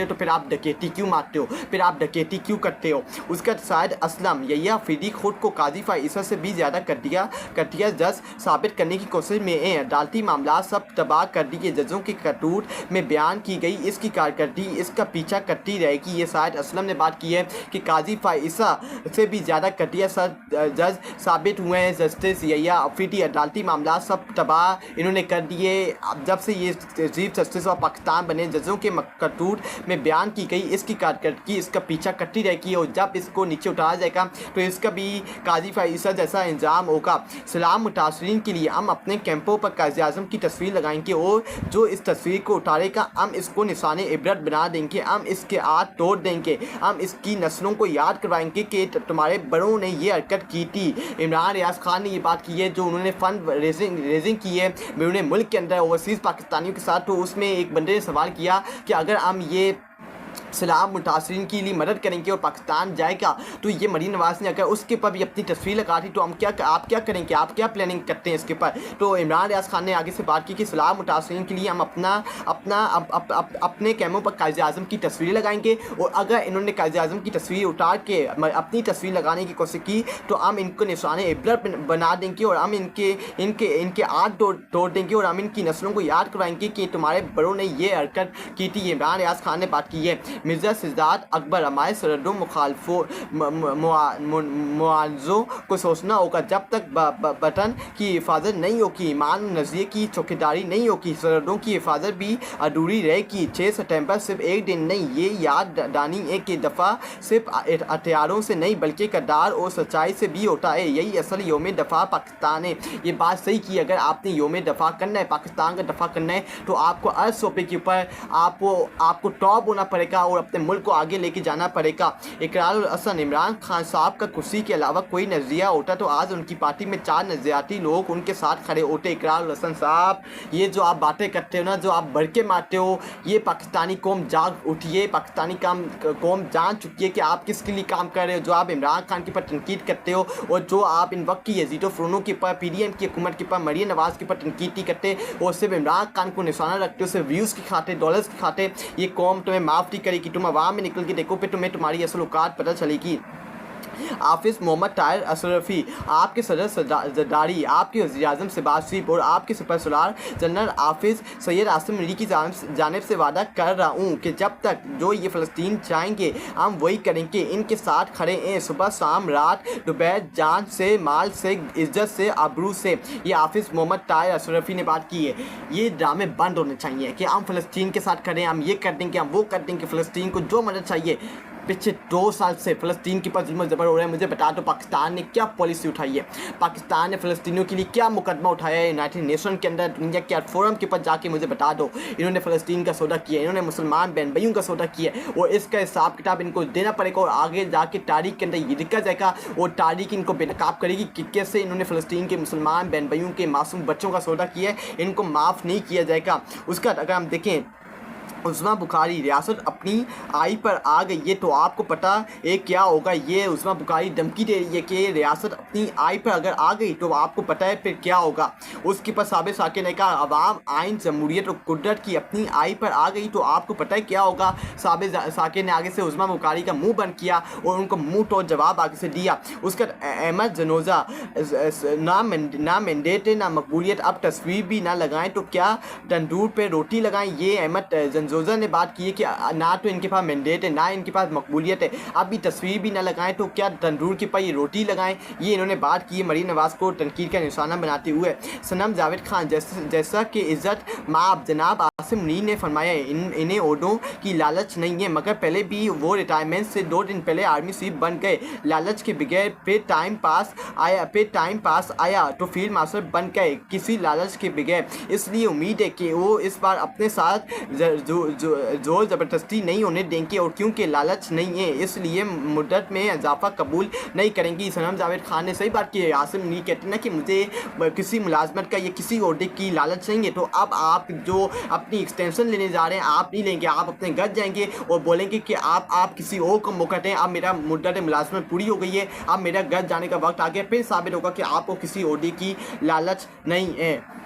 करते हो तो फिर आप डकैती क्यों मारते हो, फिर आप डकैती क्यों करते हो। उसका शायद असलम यहिया अफरीदी खुद को काजी फ़ाइज़ा से भी ज़्यादा कटिया जज साबित करने की कोशिश में हैं। अदालती मामला सब तबाह कर दिए, जजों की करतूत में बयान की गई इसकी कारकर्दगी इसका पीछा करती रहेगी। ये शायद असलम ने बात की है कि काजी फ़ाइज़ा से भी ज़्यादा कटिया जज साबित हुए हैं जस्टिस यहिया अफरीदी। अदालती मामला सब तबाह इन्होंने कर दिए। जब से ये चीफ जस्टिस ऑफ पाकिस्तान बने, जजों के करतूत में बयान की गई इसकी कारकर्दगी इसका पीछा करती रहेगी और जब इसको नीचे उठाया जाएगा तो इसका भी काजी फ़ाइज़ा जैसा इंजाम होगा। सलाम मुतासरीन के लिए हम अपने कैंपों पर काज़ी आज़म की तस्वीर लगाएंगे और जो इस तस्वीर को उतारेगा हम इसको निशाने इबरत बना देंगे, हम इसके हाथ तोड़ देंगे, हम इसकी नस्लों को याद करवाएंगे कि तुम्हारे बड़ों ने ये हरकत की थी। इमरान रियाज खान ने ये बात की है जो उन्होंने फ़ंड रेजिंग की है उन्होंने मुल्क के अंदर ओवरसीज़ पाकिस्तानियों के साथ। तो उसमें एक बंदे ने सवाल किया कि अगर हम ये सलाम मुतासरीन के लिए मदद करेंगे और पाकिस्तान जाएगा तो ये मरीन नवाज़ ने अगर उसके ऊपर भी अपनी तस्वीर लगा दी तो आप क्या करेंगे, आप क्या प्लानिंग करते हैं इसके ऊपर। तो इमरान रियाज खान ने आगे से बात की कि सलाम मुतासरीन के लिए हम अपने कैमरों पर कायद आज़म की तस्वीरें लगाएंगे और अगर इन्होंने कायद आज़म की तस्वीर उतार के अपनी तस्वीर लगाने की कोशिश की तो हम इनको निशाने इबरत बना देंगे और हम इनके हाथ तोड़ देंगे और हम इनकी नस्लों को याद करवाएंगे कि तुम्हारे बड़ों ने ये हरकत की थी। इमरान रियाज खान ने बात की है। मिर्ज़ा सिद्धार्थ अकबर हमारे सरहदों मुखालफों मुआवज़ों को सोचना होगा। जब तक वतन की हिफाजत नहीं होगी, ईमान नज़रिए की चौकीदारी नहीं होगी, सरहदों की हिफाजत भी अधूरी रहेगी। 6 सितंबर सिर्फ एक दिन नहीं, ये याद दानी एक दफ़ा सिर्फ हथियारों से नहीं बल्कि किरदार और सच्चाई से भी होता है। यही असल योम दफ़ा पाकिस्तान है। ये बात सही की, अगर आपने योम दफ़ा करना है, पाकिस्तान का दफ़ा करना है तो आपको हर सोपे के ऊपर आपको टॉप होना पड़ेगा और अपने मुल्क को आगे लेके जाना पड़ेगा। इकरारुल हसन इमरान खान साहब का कुर्सी के अलावा कोई नज़रिया होता तो आज उनकी पार्टी में 4 नज़रियाती लोग उनके साथ खड़े होते। इकरारुल हसन साहब, ये जो आप बातें करते हो ना, जो आप भड़के मारते हो, ये पाकिस्तानी कौम जाग उठी है, पाकिस्तानी कौम जान चुकी है कि आप किसके लिए काम कर रहे हो। जो आप इमरान खान के ऊपर तनकीद करते हो और जो आप इन वक्त की यजीद फ़रोनों के ऊपर, PDM की हुकूमत के ऊपर, मरीम नवाज़ के ऊपर तनकीद करते और सिर्फ इमरान खान को निशाना रखते हो, सिर्फ व्यूज़ की खाते, डॉलर्स की खाते, ये कौम तुम्हें माफ़ नहीं करेगी। तुम आवाम में निकल के देखो फिर तुम्हें तुम्हारी असल औकात पता चलेगी। हाफिज़ मोहम्मद ताहिर अशरफी, आपके सदर जरदारी, आपके वज़ीर-ए-आज़म शहबाज शरीफ और आपके सुपरसलार जनरल हाफिज़ सैयद आसिम अली की जानिब से वादा कर रहा हूँ कि जब तक जो ये फ़लस्तीन चाहेंगे हम वही करेंगे, इनके साथ खड़े हैं सुबह शाम रात दोपहर, जान से, माल से, इज़्ज़त से, आबरू से। ये हाफिज़ मोहम्मद ताहिर अशरफी ने बात की है। ये ड्रामे बंद होने चाहिए कि हम फ़लस्तीन के साथ खड़े हैं, हम ये कर देंगे, हम वो कर देंगे। फ़लस्तीन को जो मदद चाहिए, पिछले 2 साल से फ़लस्तीन के पास जुल्म ज़बर हो रहा है। मुझे बता दो पाकिस्तान ने क्या पॉलिसी उठाई है, पाकिस्तान ने फ़लस्तीनियों के लिए क्या मुकदमा उठाया है यूनाइटेड नेशन के अंदर, दुनिया के फोरम के ऊपर जाके मुझे बता दो। इन्होंने फ़लस्तीन का सौदा किया, इन्होंने मुसलमान बहन भाइयों का सौदा किया और इसका हिसाब किताब इनको देना पड़ेगा और आगे जाके तारीख के अंदर ये लिखा जाएगा और तारीख इनको बेनकाब करेगी कि कैसे इन्होंने फ़लस्तीन के मुसलमान बहन भाइयों के मासूम बच्चों का सौदा किया है। इनको माफ़ नहीं किया जाएगा। उसका अगर हम देखें, उस्मा बुखारी, रियासत अपनी आई पर आ गई है तो आपको पता है क्या होगा। ये उस्मा बुखारी धमकी दे रही है कि रियासत अपनी आई पर अगर आ गई तो आपको पता है फिर क्या होगा। उसके पास साबिर साकिर ने कहा अवाम, आइन, जमहूरियत और कुदरत की अपनी आई पर आ गई तो आपको पता है क्या होगा। साबिर साकिर ने आगे से उस्मा बुखारी का मुंह बंद किया और उनको मुंह तोड़ जवाब आगे से दिया। उसका अहमद जनोजा, ना मैंडेट है ना मकबूलियत, अब तस्वीर भी ना लगाएं तो क्या तंदूर पे रोटी लगाएं। ये अहमद जोजा ने बात की है कि ना तो इनके पास मैंडेट है ना इनके पास मकबूलियत है, अभी तस्वीर भी ना लगाएं तो क्या तंदूर के पास ये रोटी लगाएं। ये इन्होंने बात की है मरीम नवाज़ को तनकीद का निशाना बनाते हुए। सनम जावेद खान, जैसा कि इज़्ज़त माब जनाब आसिम अली ने फरमाया इन्हें ओहदों की लालच नहीं है, मगर पहले भी वो रिटायरमेंट से 2 दिन पहले आर्मी चीफ बन गए। लालच के बगैर फिर टाइम पास आया तो फील्ड मार्शल बन गए किसी लालच के बगैर। इसलिए उम्मीद है कि वो इस बार अपने साथ जोर ज़बरदस्ती नहीं होने देंगे और क्योंकि लालच नहीं है इसलिए मुद्दत में इजाफा कबूल नहीं करेंगी। सनम जावेद खान ने सही बात की है। आसिम नहीं कहते ना कि मुझे किसी मुलाजमत का या किसी ओहदे की लालच नहीं है, तो अब आप जो अपनी एक्सटेंशन लेने जा रहे हैं आप नहीं लेंगे, आप अपने घर जाएंगे और बोलेंगे कि आप किसी और को मौका दें, अब मेरा मुद्दत मुलाजमत पूरी हो गई है, अब मेरा घर जाने का वक्त आ गया। फिर साबित होगा कि आपको किसी ओहदे की लालच नहीं है।